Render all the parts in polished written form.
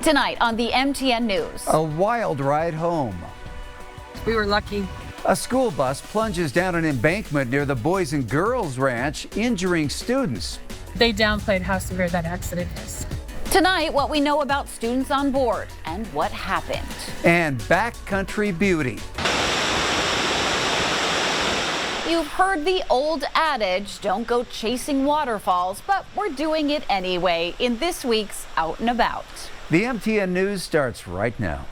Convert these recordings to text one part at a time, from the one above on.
Tonight on the MTN News. A wild ride home. We were lucky. A school bus plunges down an embankment near the Boys and Girls Ranch, injuring students. They downplayed how severe that accident is. Tonight, what we know about students on board and what happened. And backcountry beauty. You've heard the old adage, don't go chasing waterfalls, but we're doing it anyway in this week's Out and About. The MTN News starts right now.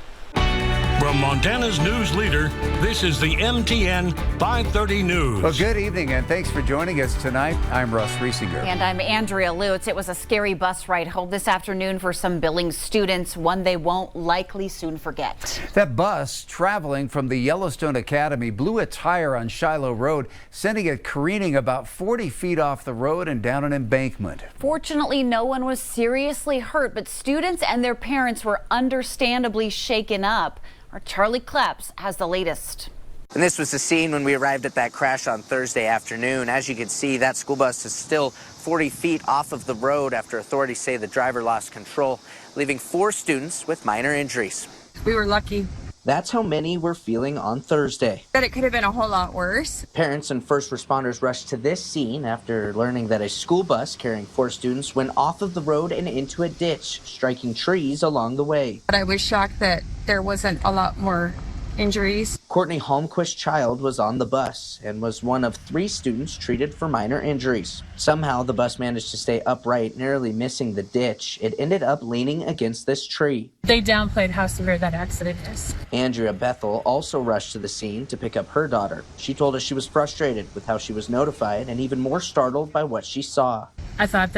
From Montana's news leader, this is the MTN 530 News. Well, good evening and thanks for joining us tonight. I'm Russ Riesinger. And I'm Andrea Lutz. It was a scary bus ride home this afternoon for some Billings students, one they won't likely soon forget. That bus traveling from the Yellowstone Academy blew a tire on Shiloh Road, sending it careening about 40 feet off the road and down an embankment. Fortunately, no one was seriously hurt, but students and their parents were understandably shaken up. Our Charlie Kleps has the latest. And this was the scene when we arrived at that crash on Thursday afternoon. As you can see, that school bus is still 40 feet off of the road after authorities say the driver lost control, leaving 4 students with minor injuries. We were lucky. That's how many were feeling on Thursday. But it could have been a whole lot worse. Parents and first responders rushed to this scene after learning that a school bus carrying 4 students went off of the road and into a ditch, striking trees along the way. But I was shocked that there wasn't a lot more injuries. Courtney Holmquist's child was on the bus and was one of 3 students treated for minor injuries. Somehow the bus managed to stay upright, narrowly missing the ditch. It ended up leaning against this tree. They downplayed how severe that accident is. Andrea Bethel also rushed to the scene to pick up her daughter. She told us she was frustrated with how she was notified and even more startled by what she saw. I thought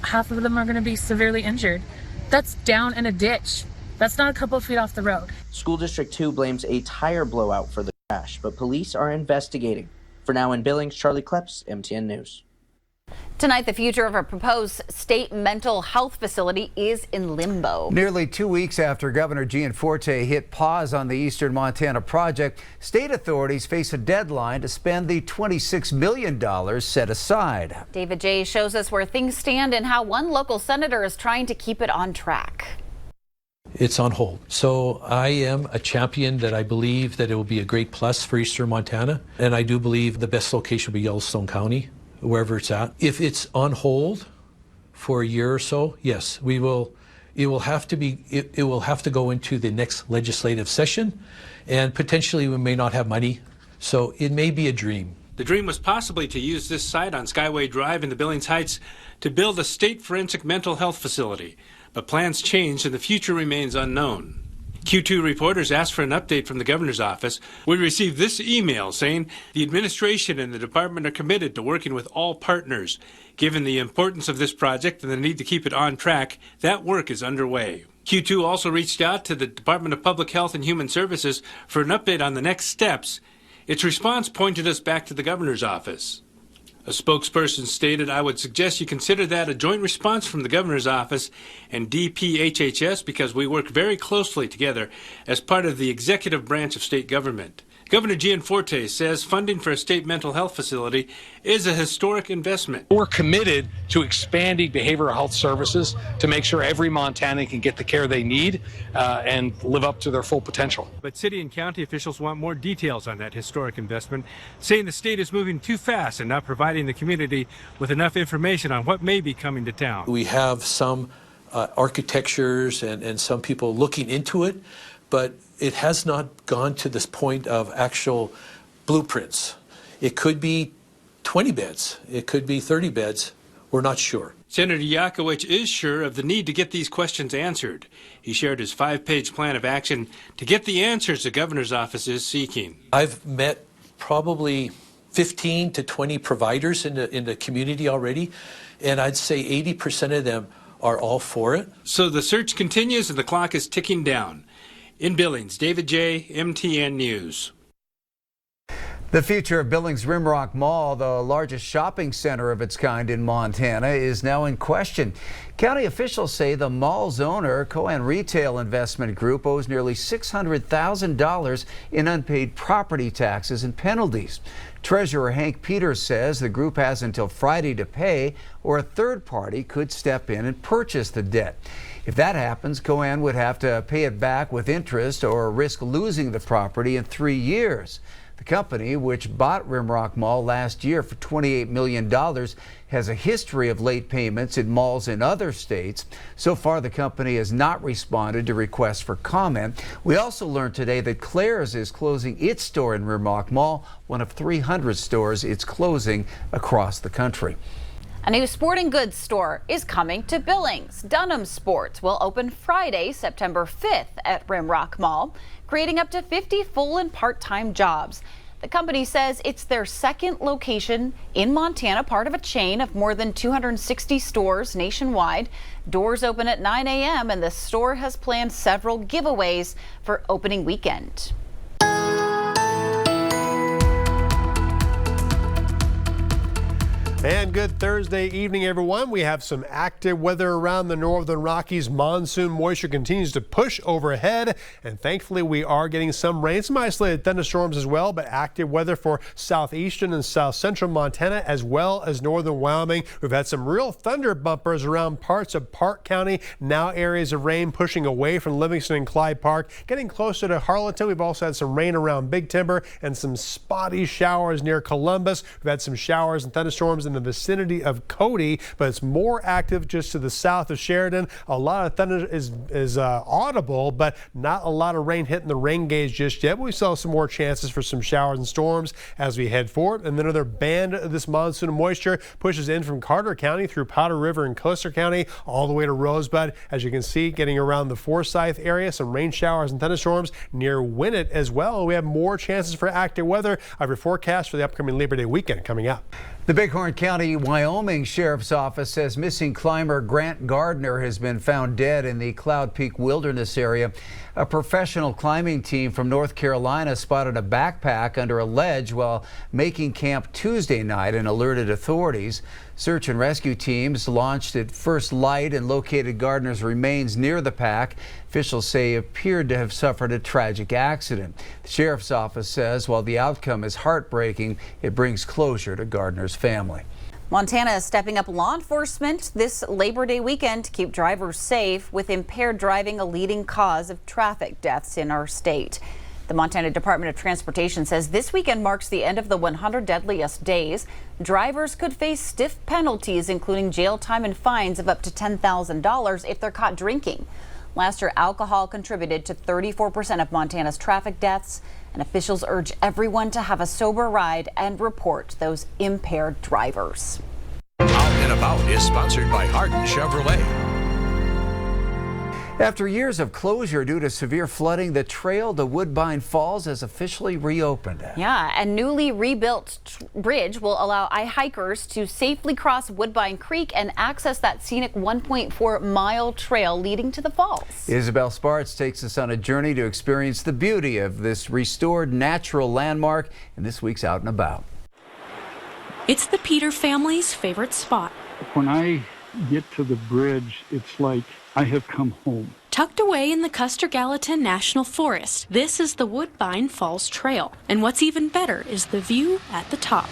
half of them are going to be severely injured. That's down in a ditch. That's not a couple of feet off the road. School District 2 blames a tire blowout for the crash, but police are investigating. For now in Billings, Charlie Kleps, MTN News. Tonight, the future of a proposed state mental health facility is in limbo. Nearly 2 weeks after Governor Gianforte hit pause on the Eastern Montana project, state authorities face a deadline to spend the $26 million set aside. David J. shows us where things stand and how one local senator is trying to keep it on track. It's on hold. So I am a champion that I believe that it will be a great plus for Eastern Montana. And I do believe the best location will be Yellowstone County, wherever it's at. If it's on hold for a year or so, yes, we will. It will have to go into the next legislative session, and potentially we may not have money. So it may be a dream. The dream was possibly to use this site on Skyway Drive in the Billings Heights to build a state forensic mental health facility. But plans changed and the future remains unknown. Q2 reporters asked for an update from the governor's office. We received this email saying the administration and the department are committed to working with all partners. Given the importance of this project and the need to keep it on track, that work is underway. Q2 also reached out to the Department of Public Health and Human Services for an update on the next steps. Its response pointed us back to the governor's office. A spokesperson stated, "I would suggest you consider that a joint response from the governor's office and DPHHS because we work very closely together as part of the executive branch of state government." Governor Gianforte says funding for a state mental health facility is a historic investment. We're committed to expanding behavioral health services to make sure every Montanan can get the care they need and live up to their full potential. But city and county officials want more details on that historic investment, saying the state is moving too fast and not providing the community with enough information on what may be coming to town. We have some architectures and some people looking into it, but it has not gone to this point of actual blueprints. It could be 20 beds. It could be 30 beds. We're not sure. Senator Yakowicz is sure of the need to get these questions answered. He shared his 5-page plan of action to get the answers the governor's office is seeking. I've met probably 15 to 20 providers in the community already, and I'd say 80% of them are all for it. So the search continues and the clock is ticking down. In Billings, David J., MTN News. The future of Billings Rimrock Mall, the largest shopping center of its kind in Montana, is now in question. County officials say the mall's owner, Cohen Retail Investment Group, owes nearly $600,000 in unpaid property taxes and penalties. Treasurer Hank Peters says the group has until Friday to pay, or a third party could step in and purchase the debt. If that happens, Cohen would have to pay it back with interest or risk losing the property in 3 years. The company, which bought Rimrock Mall last year for $28 million, has a history of late payments in malls in other states. So far, the company has not responded to requests for comment. We also learned today that Claire's is closing its store in Rimrock Mall, one of 300 stores it's closing across the country. A new sporting goods store is coming to Billings. Dunham Sports will open Friday, September 5th at Rimrock Mall, creating up to 50 full and part-time jobs. The company says it's their second location in Montana, part of a chain of more than 260 stores nationwide. Doors open at 9 a.m. and the store has planned several giveaways for opening weekend. And good Thursday evening, everyone. We have some active weather around the northern Rockies. Monsoon moisture continues to push overhead, and thankfully we are getting some rain, some isolated thunderstorms as well, but active weather for southeastern and south central Montana as well as northern Wyoming. We've had some real thunder bumpers around parts of Park County. Now areas of rain pushing away from Livingston and Clyde Park, getting closer to Harleton. We've also had some rain around Big Timber and some spotty showers near Columbus. We've had some showers and thunderstorms in the vicinity of Cody, but it's more active just to the south of Sheridan. A lot of thunder is audible, but not a lot of rain hitting the rain gauge just yet. We saw some more chances for some showers and storms as we head forward. And then another band of this monsoon moisture pushes in from Carter County through Powder River and Custer County all the way to Rosebud. As you can see, getting around the Forsyth area, some rain showers and thunderstorms near Winnett as well. We have more chances for active weather. I have your forecast for the upcoming Labor Day weekend coming up. The Bighorn County, Wyoming Sheriff's Office says missing climber Grant Gardner has been found dead in the Cloud Peak Wilderness area. A professional climbing team from North Carolina spotted a backpack under a ledge while making camp Tuesday night and alerted authorities. Search and rescue teams launched at first light and located Gardner's remains near the pack. Officials say he appeared to have suffered a tragic accident. The sheriff's office says while the outcome is heartbreaking, it brings closure to Gardner's family. Montana is stepping up law enforcement this Labor Day weekend to keep drivers safe, with impaired driving a leading cause of traffic deaths in our state. The Montana Department of Transportation says this weekend marks the end of the 100 deadliest days. Drivers could face stiff penalties, including jail time and fines of up to $10,000 if they're caught drinking. Last year, alcohol contributed to 34% of Montana's traffic deaths, and officials urge everyone to have a sober ride and report those impaired drivers. Out and About is sponsored by Hardin Chevrolet. After years of closure due to severe flooding, the trail to Woodbine Falls has officially reopened. Yeah, a newly rebuilt bridge will allow hikers to safely cross Woodbine Creek and access that scenic 1.4-mile trail leading to the falls. Isabel Sparts takes us on a journey to experience the beauty of this restored natural landmark in this week's Out and About. It's the Peter family's favorite spot. When I get to the bridge, it's like I have come home. Tucked away in the Custer-Gallatin National Forest, this is the Woodbine Falls Trail. And what's even better is the view at the top.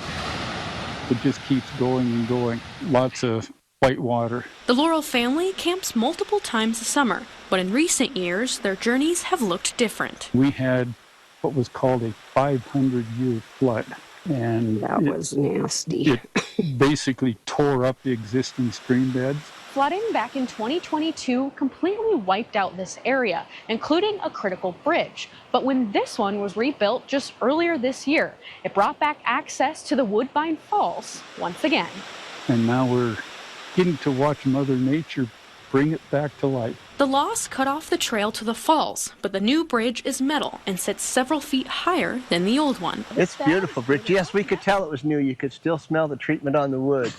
It just keeps going and going. Lots of white water. The Laurel family camps multiple times a summer, but in recent years, their journeys have looked different. We had what was called a 500-year flood. And that was nasty. It basically tore up the existing stream beds. Flooding back in 2022 completely wiped out this area, including a critical bridge. But when this one was rebuilt just earlier this year, it brought back access to the Woodbine Falls once again. And now we're getting to watch Mother Nature bring it back to life. The loss cut off the trail to the falls, but the new bridge is metal and sits several feet higher than the old one. It's a beautiful bridge. Yes, we could tell it was new. You could still smell the treatment on the wood.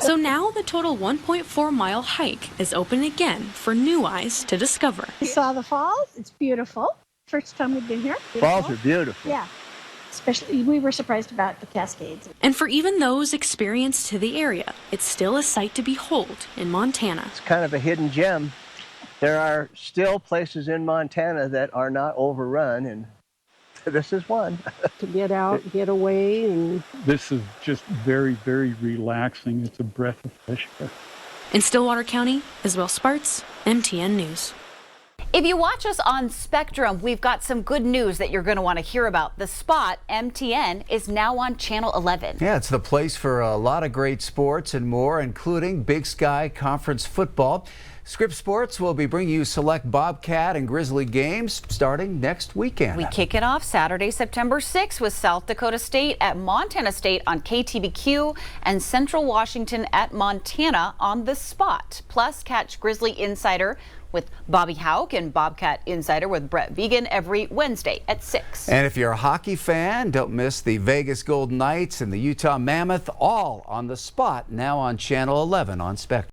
So now the total 1.4-mile hike is open again for new eyes to discover. We saw the falls. It's beautiful. First time we've been here. Beautiful. Falls are beautiful. Yeah. Especially, we were surprised about the Cascades. And for even those experienced to the area, it's still a sight to behold in Montana. It's kind of a hidden gem. There are still places in Montana that are not overrun, and this is one. To get out, get away. And this is just very, very relaxing. It's a breath of fresh air. In Stillwater County, Isabel Sparts, MTN News. If you watch us on Spectrum, we've got some good news that you're going to want to hear about. The Spot, MTN, is now on Channel 11. Yeah, it's the place for a lot of great sports and more, including Big Sky Conference football. Scripps Sports will be bringing you select Bobcat and Grizzly games starting next weekend. We kick it off Saturday, September 6th with South Dakota State at Montana State on KTBQ and Central Washington at Montana on The Spot. Plus, catch Grizzly Insider with Bobby Houck and Bobcat Insider with Brett Vegan every Wednesday at 6. And if you're a hockey fan, don't miss the Vegas Golden Knights and the Utah Mammoth, all on The Spot, now on Channel 11 on Spectrum.